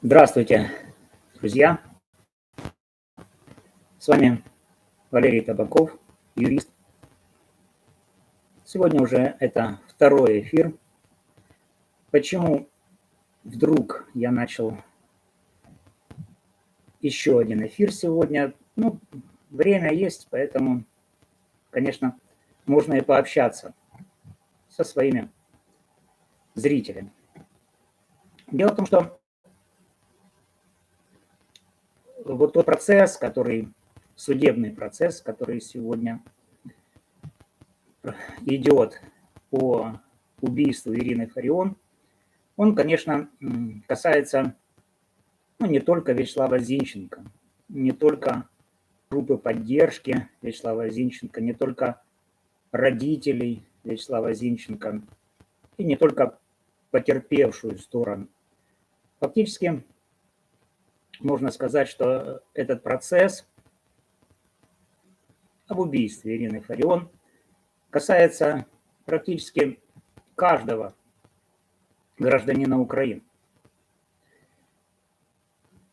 Здравствуйте, друзья! С вами Валерий Табаков, юрист. Сегодня уже это второй эфир. Почему вдруг я начал еще один эфир сегодня? Время есть, поэтому, конечно, можно и пообщаться со своими зрителями. Дело в том, что вот тот процесс, судебный процесс, который сегодня идет по убийству Ирины Фарион, он, конечно, касается не только Вячеслава Зинченко, не только группы поддержки Вячеслава Зинченко, не только родителей Вячеслава Зинченко и не только потерпевшую сторону. Фактически можно сказать, что этот процесс об убийстве Ирины Фарион касается практически каждого гражданина Украины.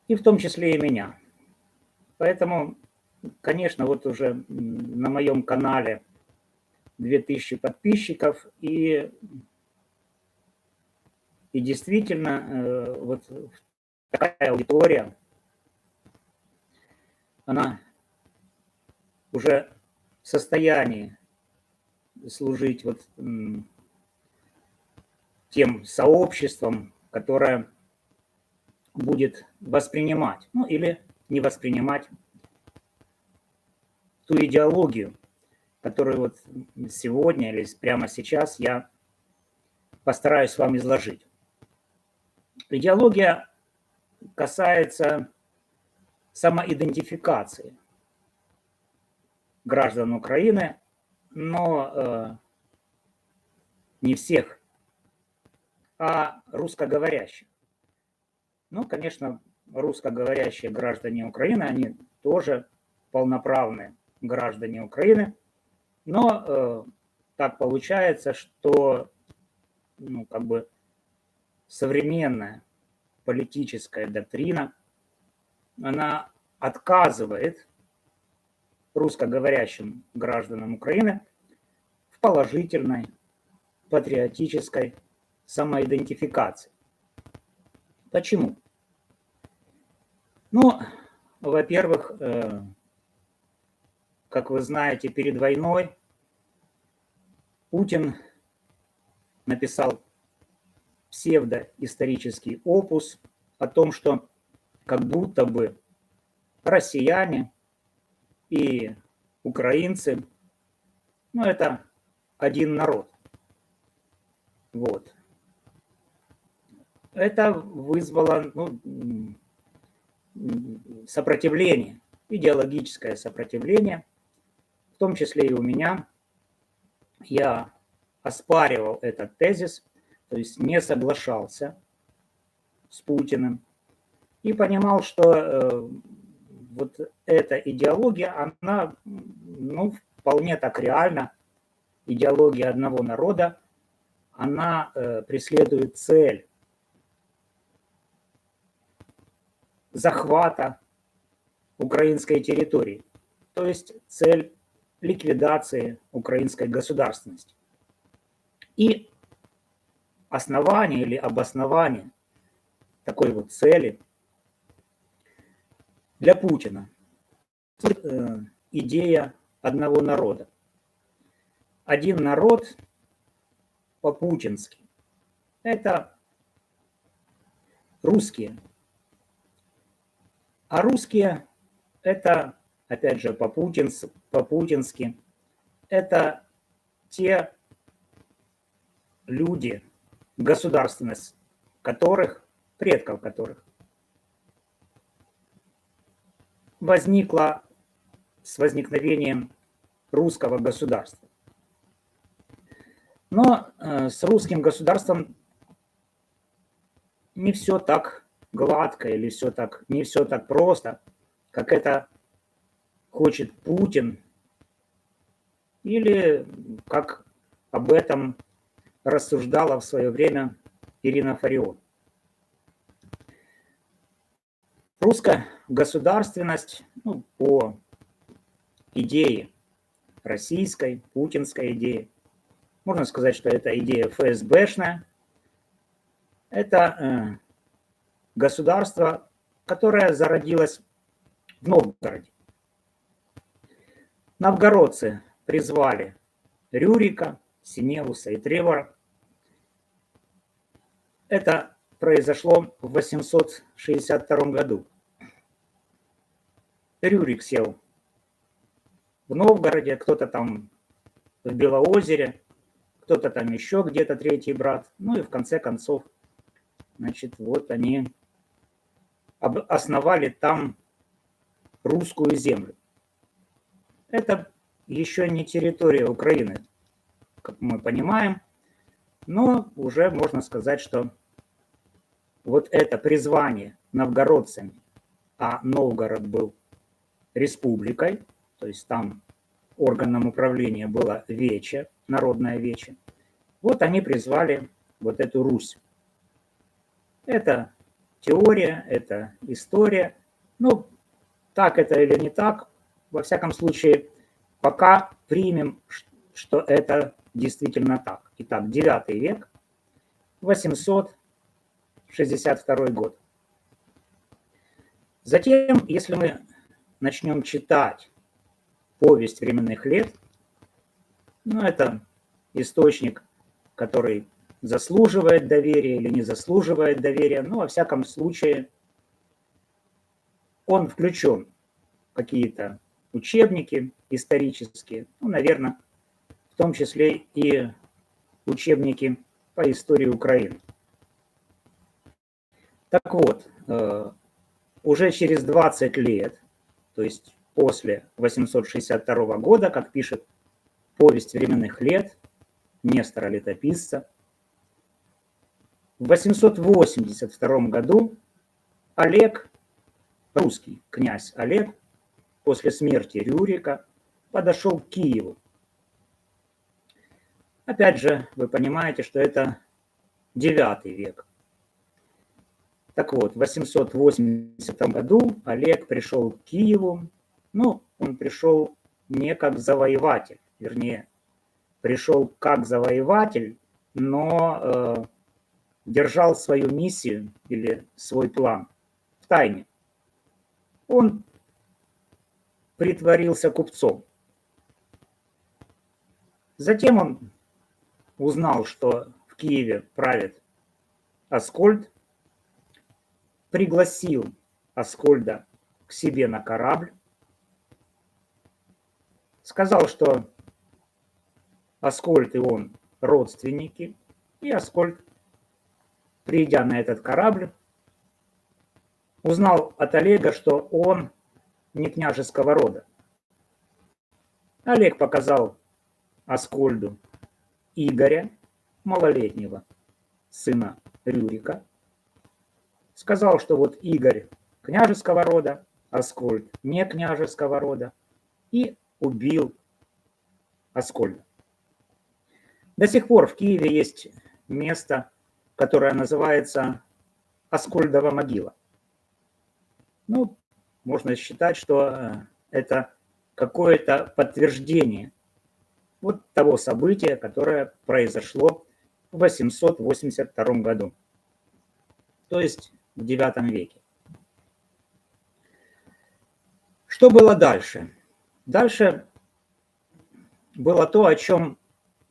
И в том числе и меня. Поэтому, конечно, вот уже на моем канале 2000 подписчиков, и действительно вот такая аудитория, она уже в состоянии служить вот тем сообществом, которое будет воспринимать, или не воспринимать ту идеологию, которую вот сегодня или прямо сейчас я постараюсь вам изложить. Идеология касается самоидентификации граждан Украины, но не всех, а русскоговорящих. Конечно, русскоговорящие граждане Украины, они тоже полноправные граждане Украины, но так получается, что современная политическая доктрина, она отказывает русскоговорящим гражданам Украины в положительной патриотической самоидентификации. Почему? Во-первых, как вы знаете, перед войной Путин написал псевдоисторический опус о том, что как будто бы россияне и украинцы, это один народ. Вот. Это вызвало сопротивление, идеологическое сопротивление, в том числе и у меня. Я оспаривал этот тезис, то есть не соглашался с Путиным и понимал, что вот эта идеология, она вполне так реальна. Идеология одного народа, она преследует цель захвата украинской территории, то есть цель ликвидации украинской государственности. И основание или обоснование такой вот цели для Путина идея одного народа. Один народ по-путински – это русские. А русские – это, опять же, по-путински, это те люди, государственность которых, предков которых, возникла с возникновением русского государства. Но с русским государством не все так гладко или не все так просто, как это хочет Путин, или как об этом рассуждала в свое время Ирина Фарион. Русская государственность, ну, по идее российской, путинской идее, можно сказать, что это идея ФСБшная, это государство, которое зародилось в Новгороде. Новгородцы призвали Рюрика, Синеуса и Тревора. Это произошло в 862 году. Рюрик сел в Новгороде, кто-то там в Белоозере, кто-то там еще где-то, третий брат. Ну и в конце концов, значит, вот они основали там русскую землю. Это еще не территория Украины, как мы понимаем, но уже можно сказать, что вот это призвание новгородцами, а Новгород был республикой, то есть там органом управления было Вече, народное Вече, вот они призвали вот эту Русь. Это теория, это история. Ну, так это или не так, во всяком случае, пока примем, что это действительно так. Итак, 9 век, 862 год. Затем, если мы начнем читать повесть временных лет, ну, это источник, который заслуживает доверия или не заслуживает доверия, но во всяком случае он включен в какие-то учебники исторические, ну, наверное, в том числе и учебники по истории Украины. Так вот, уже через 20 лет, то есть после 862 года, как пишет повесть временных лет Нестора Летописца, в 882 году Олег, русский князь Олег, после смерти Рюрика подошел к Киеву. Опять же, вы понимаете, что это 9 век. Так вот, в 880 году Олег пришел к Киеву. Ну, он пришел не как завоеватель, вернее, пришел как завоеватель, но держал свою миссию или свой план в тайне. Он притворился купцом. Затем он узнал, что в Киеве правит Аскольд, пригласил Аскольда к себе на корабль, сказал, что Аскольд и он родственники, и Аскольд, придя на этот корабль, узнал от Олега, что он не княжеского рода. Олег показал Аскольду Игоря, малолетнего сына Рюрика, сказал, что вот Игорь княжеского рода, Аскольд не княжеского рода, и убил Аскольда. До сих пор в Киеве есть место, которое называется Аскольдова могила. Ну, можно считать, что это какое-то подтверждение вот того события, которое произошло в 882 году, то есть в 9 веке. Что было дальше? Дальше было то, о чем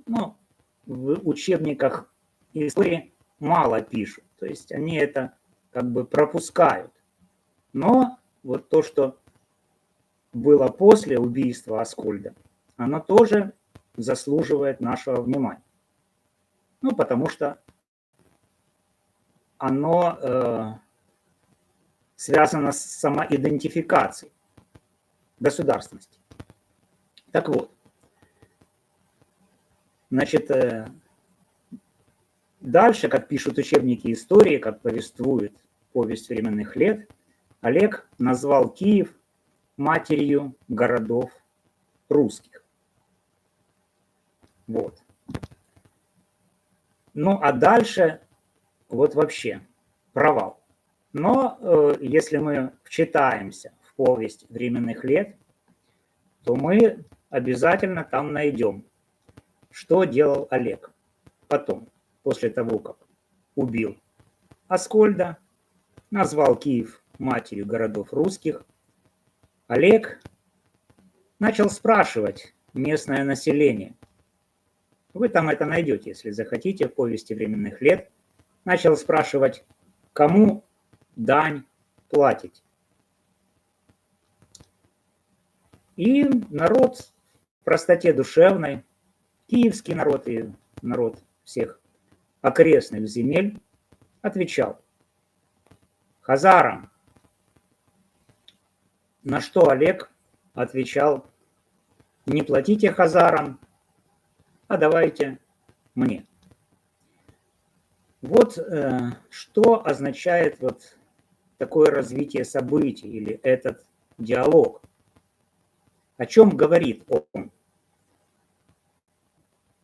в учебниках истории мало пишут. То есть они это как бы пропускают. Но вот то, что было после убийства Аскольда, оно тоже заслуживает нашего внимания. Ну, потому что оно связано с самоидентификацией государственности. Так вот, значит, дальше, как пишут учебники истории, как повествует повесть временных лет, Олег назвал Киев матерью городов русских. Вот. Ну, а дальше вот вообще провал. Но если мы вчитаемся в повесть временных лет, то мы обязательно там найдем, что делал Олег потом, после того, как убил Аскольда, назвал Киев матерью городов русских. Олег начал спрашивать местное население. Вы там это найдете, если захотите, в повести временных лет. Начал спрашивать, кому дань платить. И народ в простоте душевной, киевский народ и народ всех окрестных земель, отвечал хазарам. На что Олег отвечал: не платите хазарам, а давайте мне. Вот что означает вот такое развитие событий или этот диалог. О чем говорит он?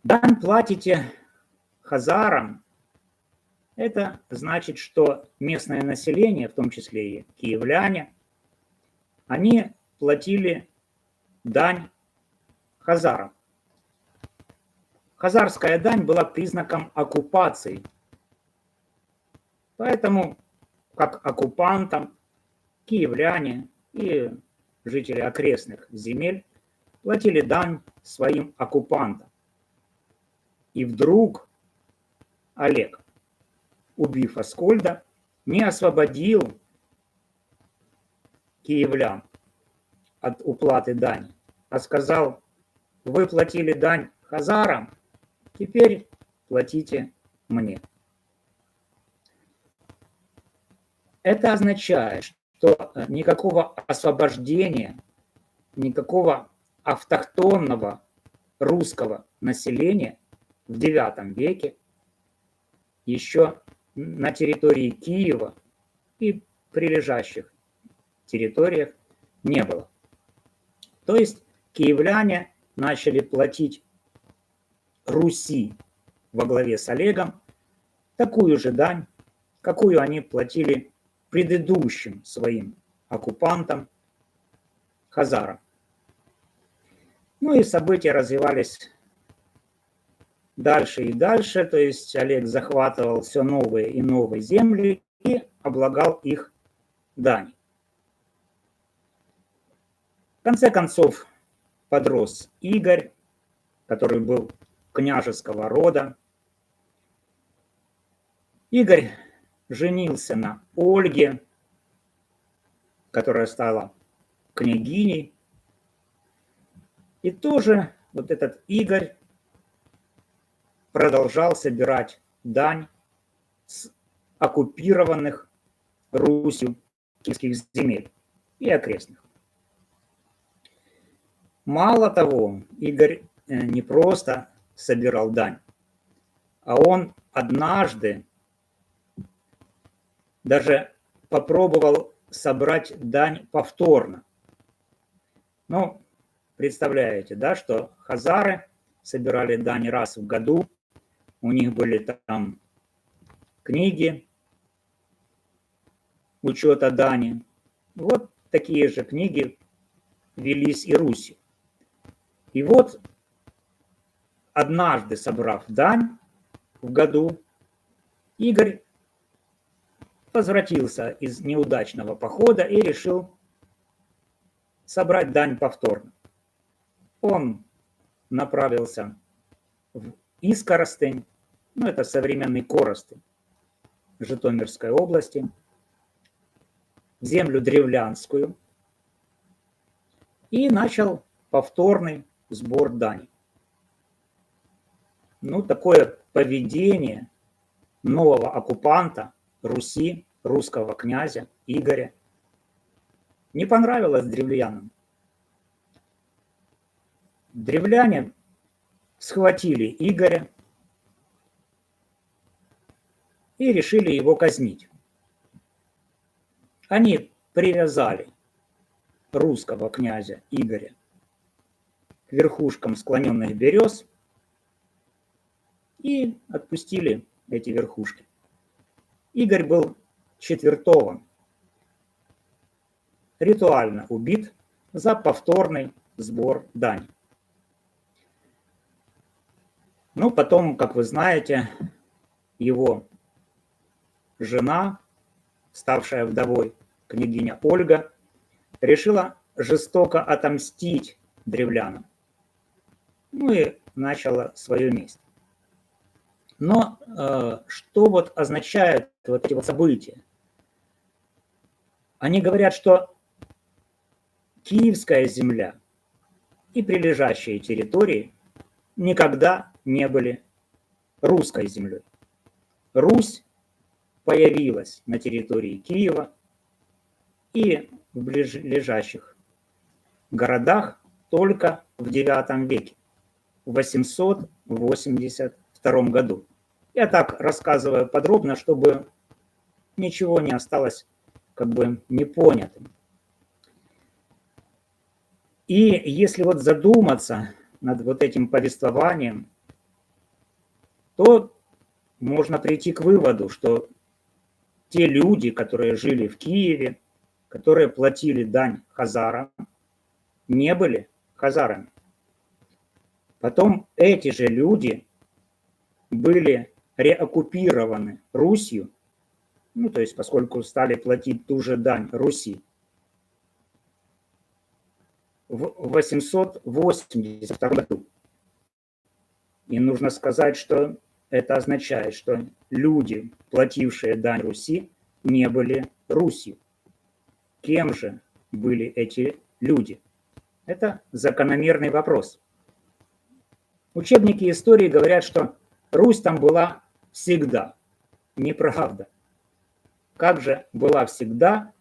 Дань платите хазарам. Это значит, что местное население, в том числе и киевляне, они платили дань хазарам. Хазарская дань была признаком оккупации. Поэтому, как оккупантам, киевляне и жители окрестных земель платили дань своим оккупантам. И вдруг Олег, убив Аскольда, не освободил киевлян от уплаты дани, а сказал: вы платили дань хазарам, теперь платите мне. Это означает, что никакого освобождения, никакого автохтонного русского населения в IX веке еще на территории Киева и прилежащих территориях не было. То есть киевляне начали платить Руси во главе с Олегом такую же дань, какую они платили предыдущим своим оккупантам хазарам. Ну и события развивались дальше и дальше, то есть Олег захватывал все новые и новые земли и облагал их дань. В конце концов подрос Игорь, который был княжеского рода. Игорь женился на Ольге, которая стала княгиней. И тоже вот этот Игорь продолжал собирать дань с оккупированных Русью киевских земель и окрестных. Мало того, Игорь не просто собирал дань, а он однажды даже попробовал собрать дань повторно. Ну, представляете, да, что хазары собирали дань раз в году, у них были там книги учета дани. Вот такие же книги велись и Русью. И вот однажды, собрав дань в году, Игорь возвратился из неудачного похода и решил собрать дань повторно. Он направился в Искоростень, ну это современный Коростень Житомирской области, в землю древлянскую, и начал повторный сбор дани. Ну, такое поведение нового оккупанта Руси, русского князя Игоря, не понравилось древлянам. Древляне схватили Игоря и решили его казнить. Они привязали русского князя Игоря к верхушкам склоненных берез и отпустили эти верхушки. Игорь был четвертован, ритуально убит за повторный сбор дани. Ну, потом, как вы знаете, его жена, ставшая вдовой, княгиня Ольга, решила жестоко отомстить древлянам. Ну и начала свою месть. Но что вот означают вот эти вот события? Они говорят, что Киевская земля и прилежащие территории никогда не были русской землей. Русь появилась на территории Киева и в ближайших городах только в IX веке, в 882 году. Я так рассказываю подробно, чтобы ничего не осталось как бы непонятым. И если вот задуматься над вот этим повествованием, то можно прийти к выводу, что те люди, которые жили в Киеве, которые платили дань хазарам, не были хазарами. Потом эти же люди были реоккупированы Русью, ну то есть поскольку стали платить ту же дань Руси, в 882 году. И нужно сказать, что это означает, что люди, платившие дань Руси, не были Русью. Кем же были эти люди? Это закономерный вопрос. Учебники истории говорят, что Русь там была всегда. Неправда. Как же была всегда,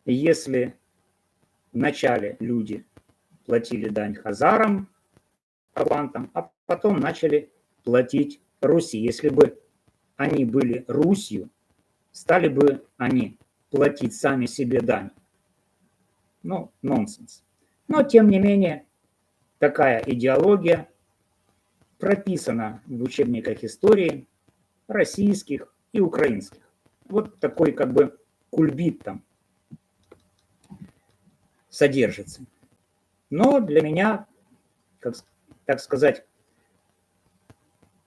если вначале люди платили дань хазарам, алантам, а потом начали платить Руси? Если бы они были Русью, стали бы они платить сами себе дань? Ну, нонсенс. Но, тем не менее, такая идеология прописана в учебниках истории российских и украинских. Вот такой как бы кульбит там содержится. Но для меня, как, так сказать,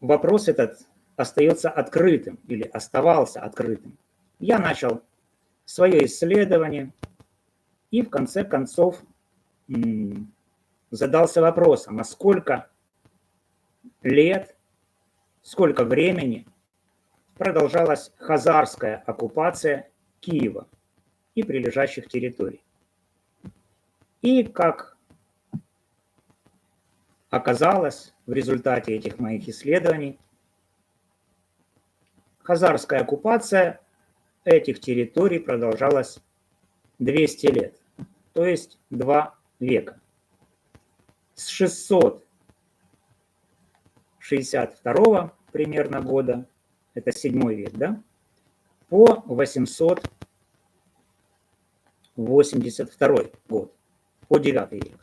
вопрос этот остается открытым или оставался открытым. Я начал свое исследование и в конце концов задался вопросом, а сколько лет, сколько времени продолжалась хазарская оккупация Киева и прилежащих территорий. И как оказалось в результате этих моих исследований, хазарская оккупация этих территорий продолжалась 200 лет, то есть 2 века. С 662 примерно года, это 7 век, да, по 882 год, по 9 век.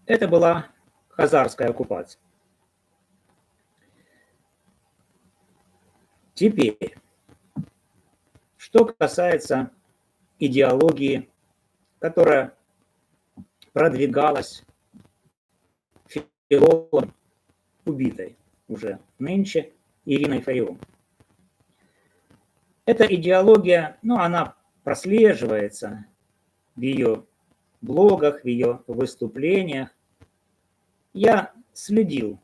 Это была хазарская оккупация. Теперь, что касается идеологии, которая продвигалась филологом, убитой уже нынче Ириной Фарион. Эта идеология, ну, она прослеживается в ее блогах, в ее выступлениях. Я следил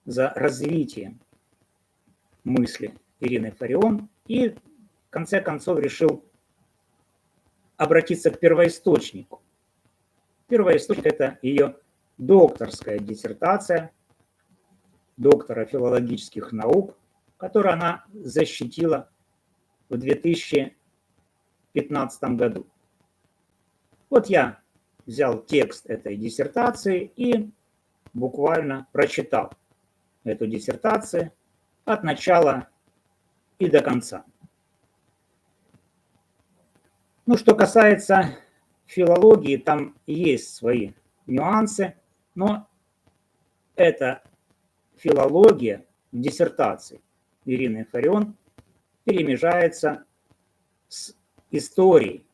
за развитием мысли Ирины Фарион и в конце концов решил обратиться к первоисточнику. Первоисточник – это ее докторская диссертация доктора филологических наук, которую она защитила в 2015 году. Вот я взял текст этой диссертации и буквально прочитал эту диссертацию от начала и до конца. Ну, что касается филологии, там есть свои нюансы, но эта филология в диссертации Ирины Фарион перемежается с историей.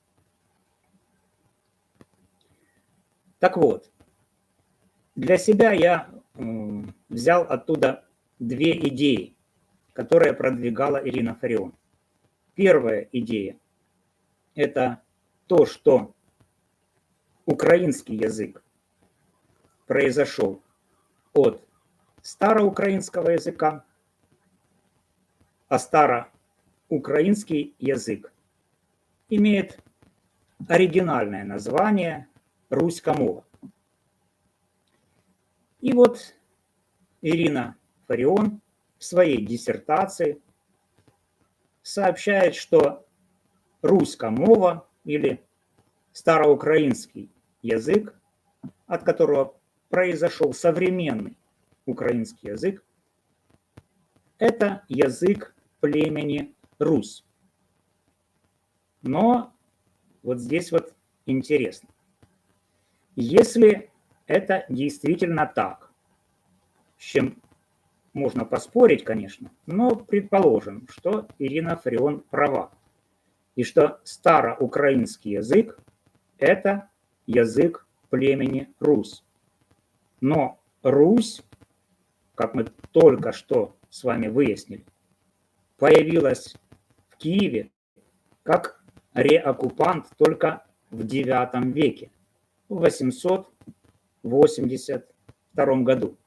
Так вот, для себя я взял оттуда две идеи, которые продвигала Ирина Фарион. Первая идея – это то, что украинский язык произошел от староукраинского языка, а староукраинский язык имеет оригинальное название «Руська мова». И вот Ирина Фарион в своей диссертации сообщает, что руська мова или староукраинский язык, от которого произошел современный украинский язык, это язык племени Русь. Но вот здесь вот интересно. Если это действительно так, с чем можно поспорить, конечно, но предположим, что Ирина Фарион права, и что староукраинский язык – это язык племени Русь. Но Русь, как мы только что с вами выяснили, появилась в Киеве как реоккупант только в IX веке, в 882 году.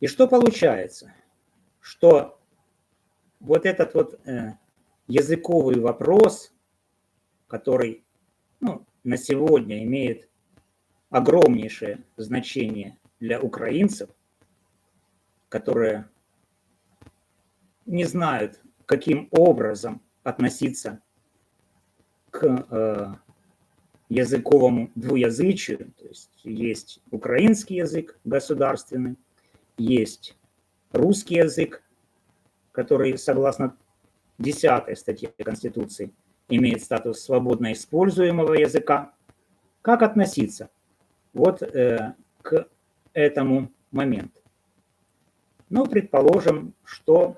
И что получается? Что вот этот вот языковый вопрос, который на сегодня имеет огромнейшее значение для украинцев, которые не знают, каким образом относиться к языковому двуязычию. То есть украинский язык государственный, есть русский язык, который, согласно 10 статье Конституции, имеет статус свободно используемого языка. Как относиться вот к этому моменту? Ну, предположим, что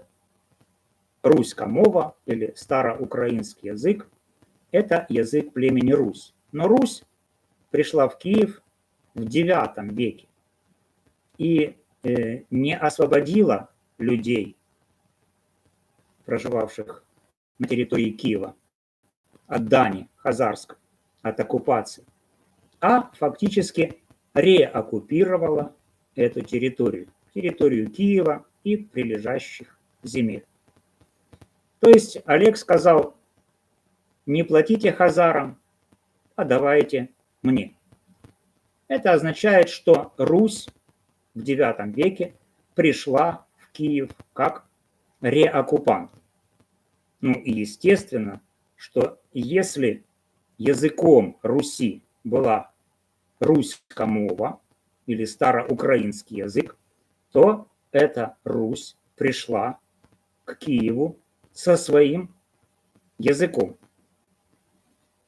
руська мова или староукраинский язык – это язык племени Русь. Но Русь пришла в Киев в IX веке и не освободила людей, проживавших на территории Киева, от дани хазарской, от оккупации, а фактически реоккупировала эту территорию Киева и прилежащих земель. То есть Олег сказал: не платите хазарам, а давайте мне. Это означает, что Русь в IX веке пришла в Киев как реоккупант. Ну и естественно, что если языком Руси была руська мова или староукраинский язык, то эта Русь пришла к Киеву со своим языком.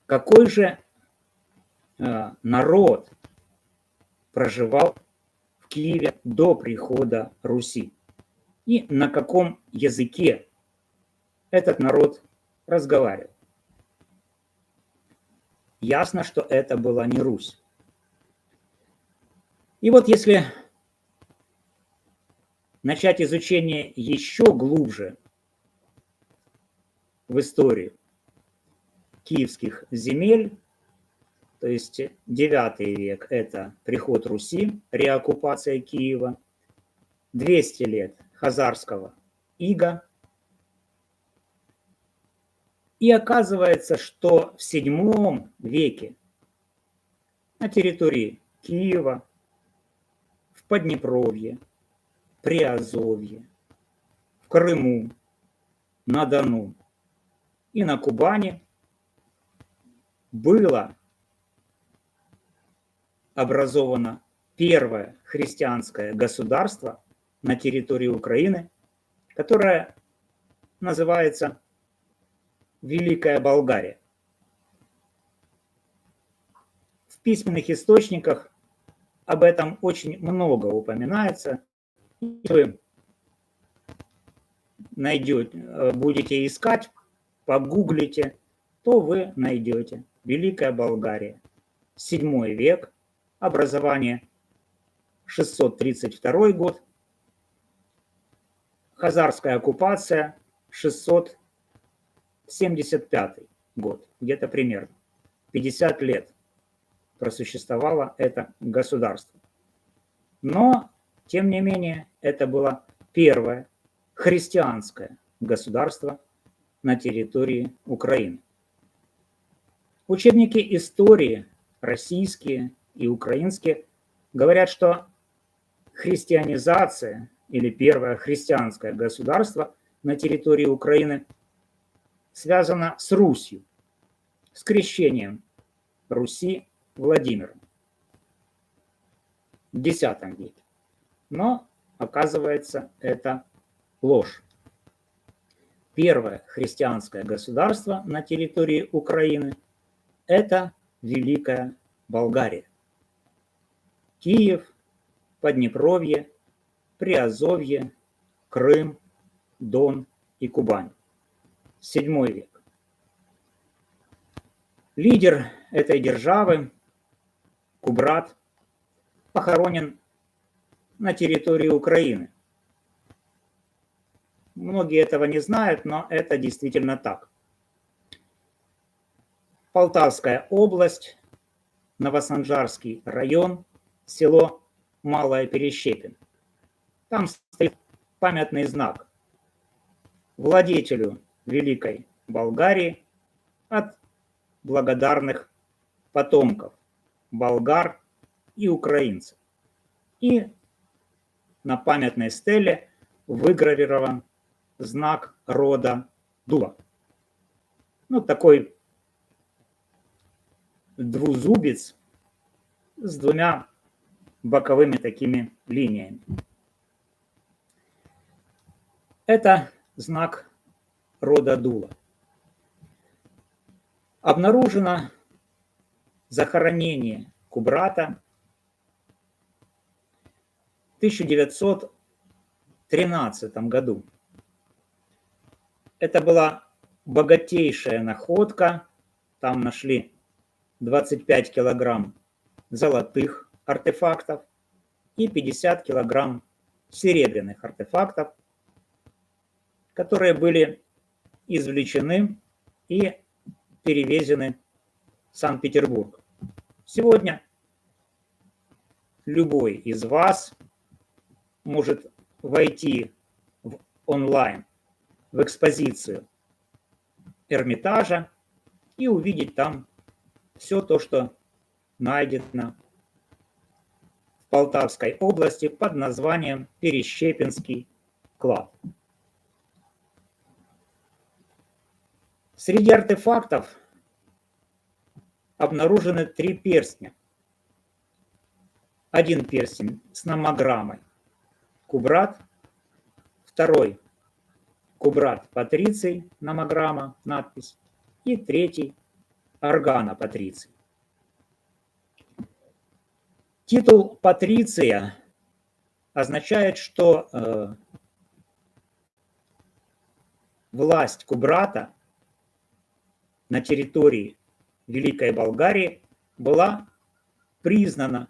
Какой же народ проживал в Киеве до прихода Руси? И на каком языке этот народ разговаривал? Ясно, что это была не Русь. И вот если начать изучение еще глубже в историю киевских земель, то есть IX век – это приход Руси, реоккупация Киева, 200 лет хазарского ига. И оказывается, что в VII веке на территории Киева, в Поднепровье, Приазовье, в Крыму, на Дону и на Кубани было образовано первое христианское государство на территории Украины, которое называется Великая Болгария. В письменных источниках об этом очень много упоминается. Вы будете искать, погуглите, то вы найдете. Великая Болгария. 7 век, образование 632 год, хазарская оккупация 675 год, где-то примерно. 50 лет просуществовало это государство. Но, тем не менее, это было первое христианское государство на территории Украины. Учебники истории, российские и украинские, говорят, что христианизация или первое христианское государство на территории Украины связано с Русью, с крещением Руси Владимиром в X веке. Но, оказывается, это ложь. Первое христианское государство на территории Украины – это Великая Болгария. Киев, Поднепровье, Приазовье, Крым, Дон и Кубань. 7 век. Лидер этой державы, Кубрат, похоронен на территории Украины. Многие этого не знают, но это действительно так. Полтавская область, Новосанжарский район, село Малая Перещепин. Там стоит памятный знак владетелю Великой Болгарии от благодарных потомков болгар и украинцев. И на памятной стеле выгравирован знак рода Дула. Ну, такой двузубец с двумя боковыми такими линиями. Это знак рода Дула. Обнаружено захоронение Кубрата в 1913 году. Это была богатейшая находка. Там нашли 25 килограмм золотых артефактов и 50 килограмм серебряных артефактов, которые были извлечены и перевезены в Санкт-Петербург. Сегодня любой из вас может войти онлайн в экспозицию Эрмитажа и увидеть там все то, что найдено в Полтавской области под названием Перещепинский клад. Среди артефактов обнаружены 3 перстня. Один перстень с номограммой Кубрат, второй Кубрат Патриций, номограмма, надпись, и третий Органа Патриций. Титул Патриция означает, что власть Кубрата на территории Великой Болгарии была признана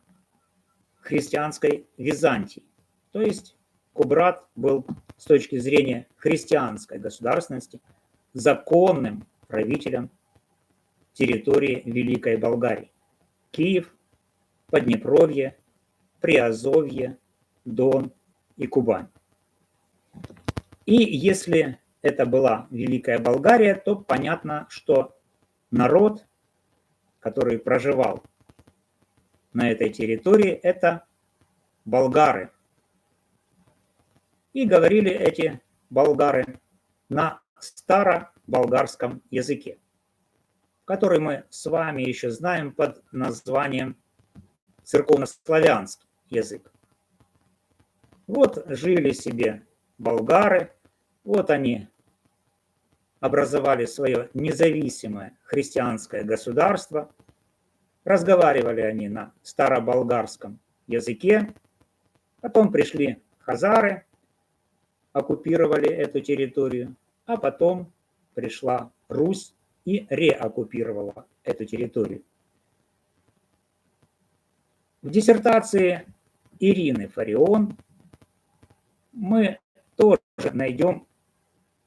христианской Византией. То есть Кубрат был с точки зрения христианской государственности законным правителем территории Великой Болгарии. Киев, Поднепровье, Приазовье, Дон и Кубань. И если это была Великая Болгария, то понятно, что народ, который проживал на этой территории, это болгары. И говорили эти болгары на староболгарском языке, который мы с вами еще знаем под названием церковнославянский язык. Вот жили себе болгары, вот они образовали свое независимое христианское государство, разговаривали они на староболгарском языке, потом пришли хазары, оккупировали эту территорию, а потом пришла Русь и реоккупировала эту территорию. В диссертации Ирины Фарион мы тоже найдем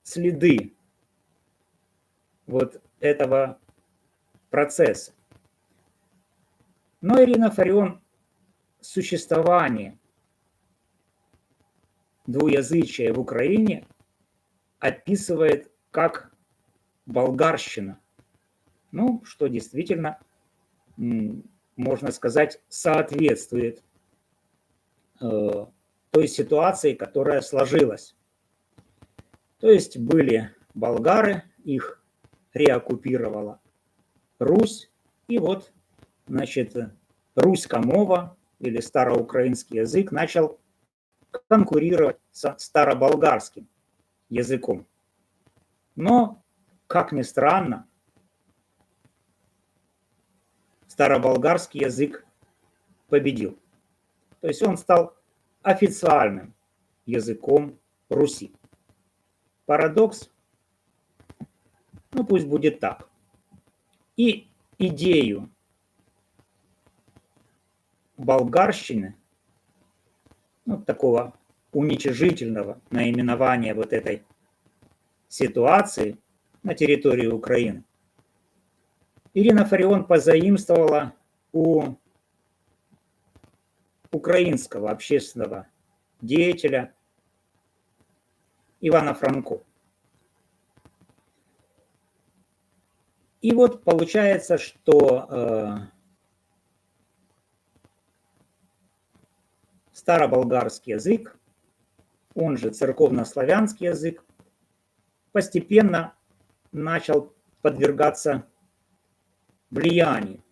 следы вот этого процесса. Но Ирина Фарион существование двуязычия в Украине описывает как болгарщина. Ну, что действительно, можно сказать, соответствует той ситуации, которая сложилась. То есть были болгары, их реоккупировала Русь, и вот, значит, руська мова или староукраинский язык начал конкурировать со староболгарским языком. Но, как ни странно, староболгарский язык победил. То есть он стал официальным языком Руси. Парадокс? Ну, пусть будет так. И идею болгарщины, ну, такого уничижительного наименования вот этой ситуации на территории Украины, Ирина Фарион позаимствовала у украинского общественного деятеля Ивана Франко. И вот получается, что староболгарский язык, он же церковнославянский язык, постепенно начал подвергаться влиянию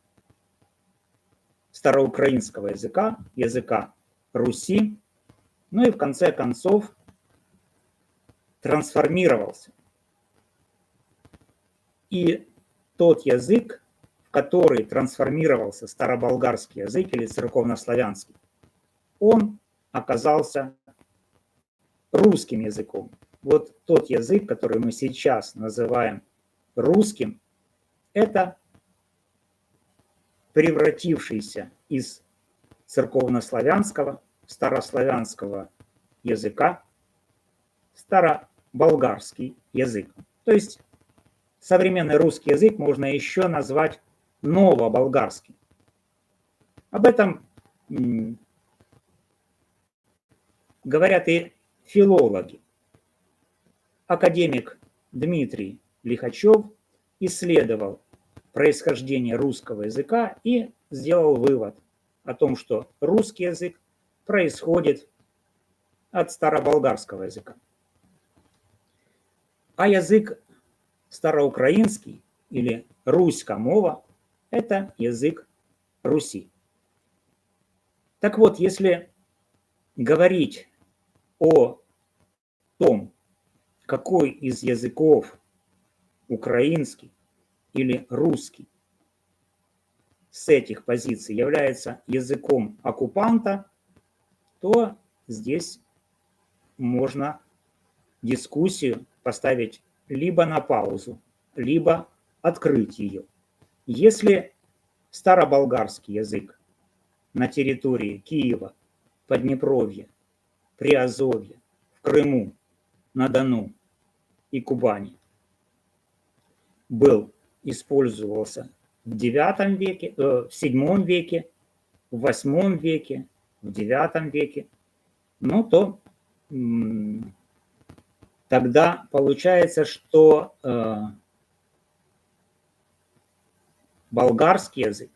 староукраинского языка, языка Руси, ну и в конце концов трансформировался. И тот язык, в который трансформировался староболгарский язык или церковнославянский, он оказался русским языком. Вот тот язык, который мы сейчас называем русским, это превратившийся из церковнославянского, старославянского языка староболгарский язык. То есть современный русский язык можно еще назвать новоболгарским. Об этом говорят и филологи. Академик Дмитрий Лихачев исследовал происхождение русского языка и сделал вывод о том, что русский язык происходит от староболгарского языка. А язык староукраинский или руська мова – это язык Руси. Так вот, если говорить о том, какой из языков украинский или русский с этих позиций является языком оккупанта, то здесь можно дискуссию поставить либо на паузу, либо открыть ее. Если староболгарский язык на территории Киева, Поднепровья, Приазовья, в Крыму, на Дону и Кубани использовался в IX веке, в VII веке, в VIII веке, в IX веке, ну то тогда получается, что болгарский язык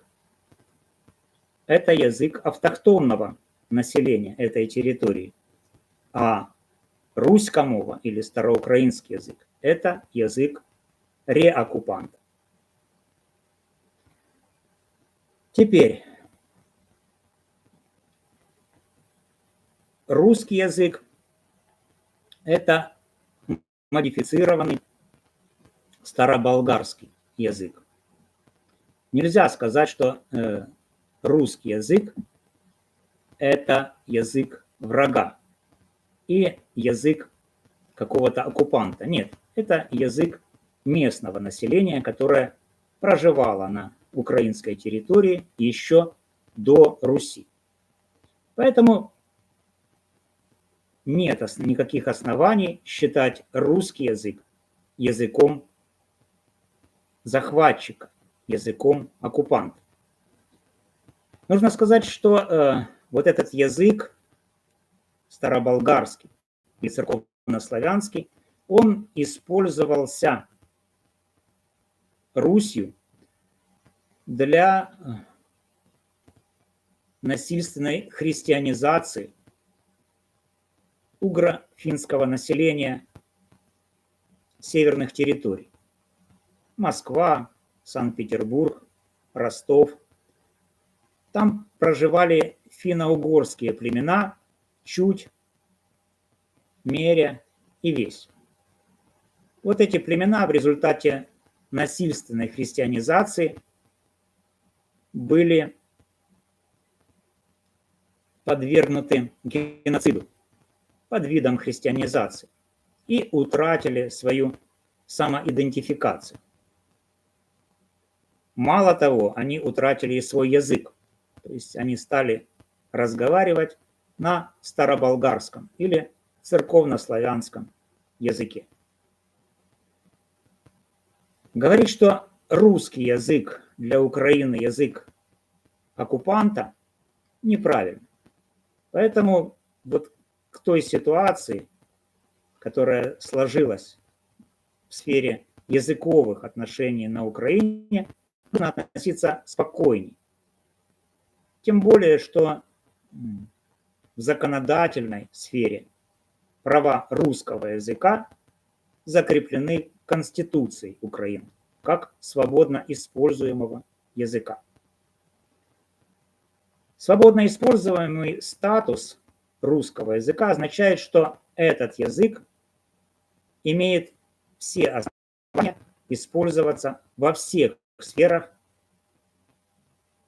– это язык автохтонного населения этой территории, а руська мова или староукраинский язык – это язык реоккупанта. Теперь русский язык – это модифицированный староболгарский язык. Нельзя сказать, что русский язык – это язык врага и язык какого-то оккупанта. Нет, это язык местного населения, которое проживало на украинской территории еще до Руси. Поэтому нет никаких оснований считать русский язык языком захватчика, языком оккупанта. Нужно сказать, что вот этот язык староболгарский и церковнославянский, он использовался Русью для насильственной христианизации угро-финского населения северных территорий. Москва, Санкт-Петербург, Ростов. Там проживали финно-угорские племена Чуть, Меря и Весь. Вот эти племена в результате насильственной христианизации были подвергнуты геноциду под видом христианизации и утратили свою самоидентификацию. Мало того, они утратили и свой язык, то есть они стали разговаривать на староболгарском или церковнославянском языке. Говорить, что русский язык для Украины язык оккупанта, неправильно. Поэтому вот к той ситуации, которая сложилась в сфере языковых отношений на Украине, нужно относиться спокойней. Тем более, что в законодательной сфере права русского языка закреплены Конституцией Украины как свободно используемого языка. Свободно используемый статус русского языка означает, что этот язык имеет все основания использоваться во всех сферах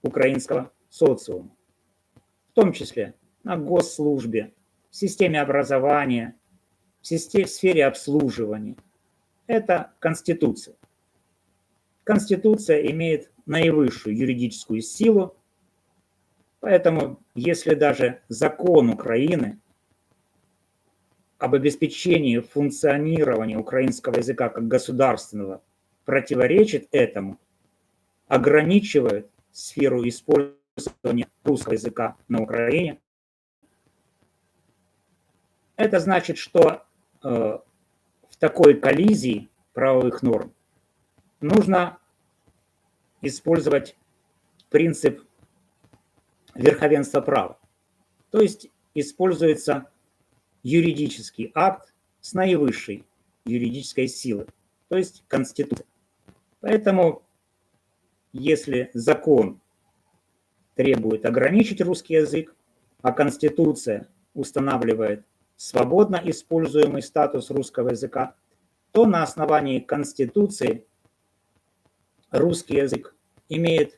украинского социума, в том числе на госслужбе, в системе образования, в сфере обслуживания. Это Конституция. Конституция имеет наивысшую юридическую силу, поэтому если даже закон Украины об обеспечении функционирования украинского языка как государственного противоречит этому, ограничивает сферу использования русского языка на Украине, это значит, что в такой коллизии правовых норм нужно использовать принцип верховенства права. То есть используется юридический акт с наивысшей юридической силой, то есть Конституция. Поэтому, если закон требует ограничить русский язык, а Конституция устанавливает свободно используемый статус русского языка, то на основании Конституции русский язык имеет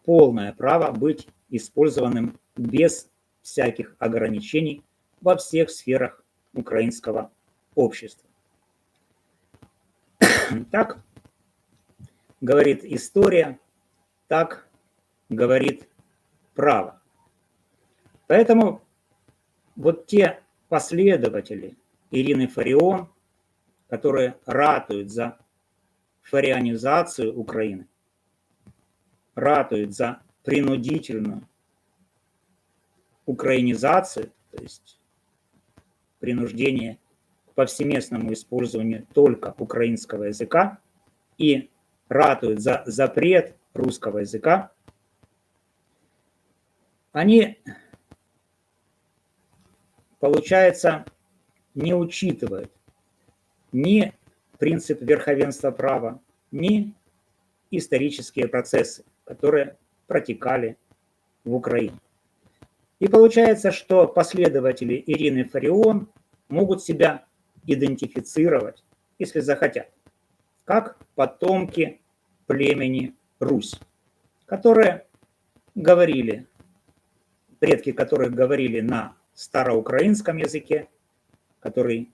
полное право быть использованным без всяких ограничений во всех сферах украинского общества. Так говорит история, так говорит право. Поэтому вот те последователи Ирины Фарион, которые ратуют за фарианизацию Украины, ратуют за принудительную украинизацию, то есть принуждение к повсеместному использованию только украинского языка, и ратуют за запрет русского языка, они, получается, не учитывают ни принцип верховенства права, ни исторические процессы, которые протекали в Украине. И получается, что последователи Ирины Фарион могут себя идентифицировать, если захотят, как потомки племени Русь, которые говорили, предки которых говорили на староукраинском языке, который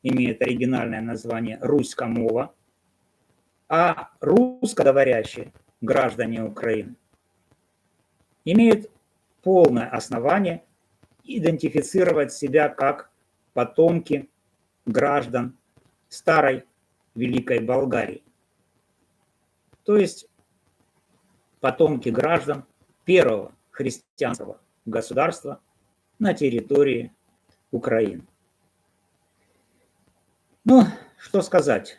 имеет оригинальное название «Руська мова», а русскоговорящие граждане Украины имеют полное основание идентифицировать себя как потомки граждан старой Великой Болгарии, то есть потомки граждан первого христианского государства на территории Украины. Ну, что сказать?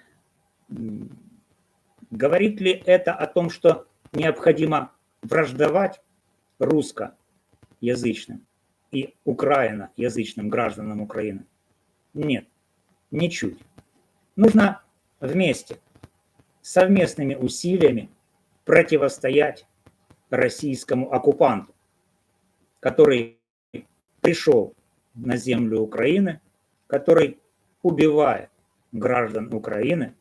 Говорит ли это о том, что необходимо враждовать русскоязычным и украиноязычным гражданам Украины? Нет, ничуть. Нужно вместе, совместными усилиями противостоять российскому оккупанту, который пришел на землю Украины, который убивает граждан Украины,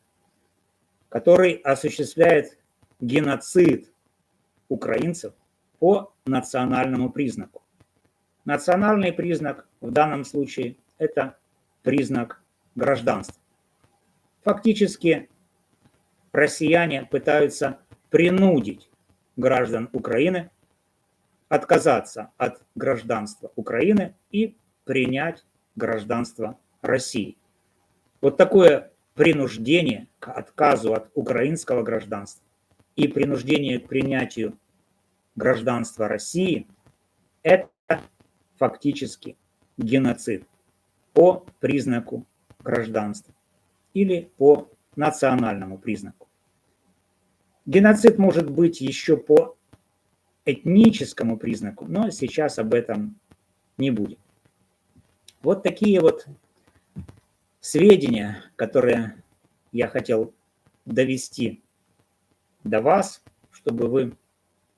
который осуществляет геноцид украинцев по национальному признаку. Национальный признак в данном случае – это признак гражданства. Фактически россияне пытаются принудить граждан Украины отказаться от гражданства Украины и принять гражданство России. Вот такое принуждение к отказу от украинского гражданства и принуждение к принятию гражданства России – это фактически геноцид по признаку гражданства или по национальному признаку. Геноцид может быть еще по этническому признаку, но сейчас об этом не будем. Вот такие вот сведения, которые я хотел довести до вас, чтобы вы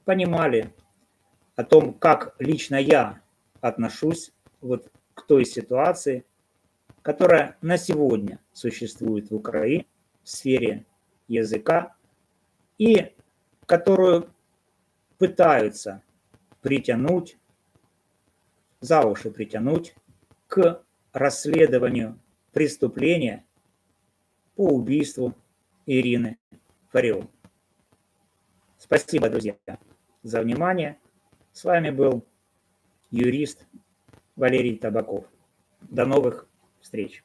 понимали о том, как лично я отношусь вот к той ситуации, которая на сегодня существует в Украине в сфере языка и которую пытаются притянуть, за уши притянуть к расследованию преступления по убийству Ирины Фарион. Спасибо, друзья, за внимание. С вами был юрист Валерий Табаков. До новых встреч.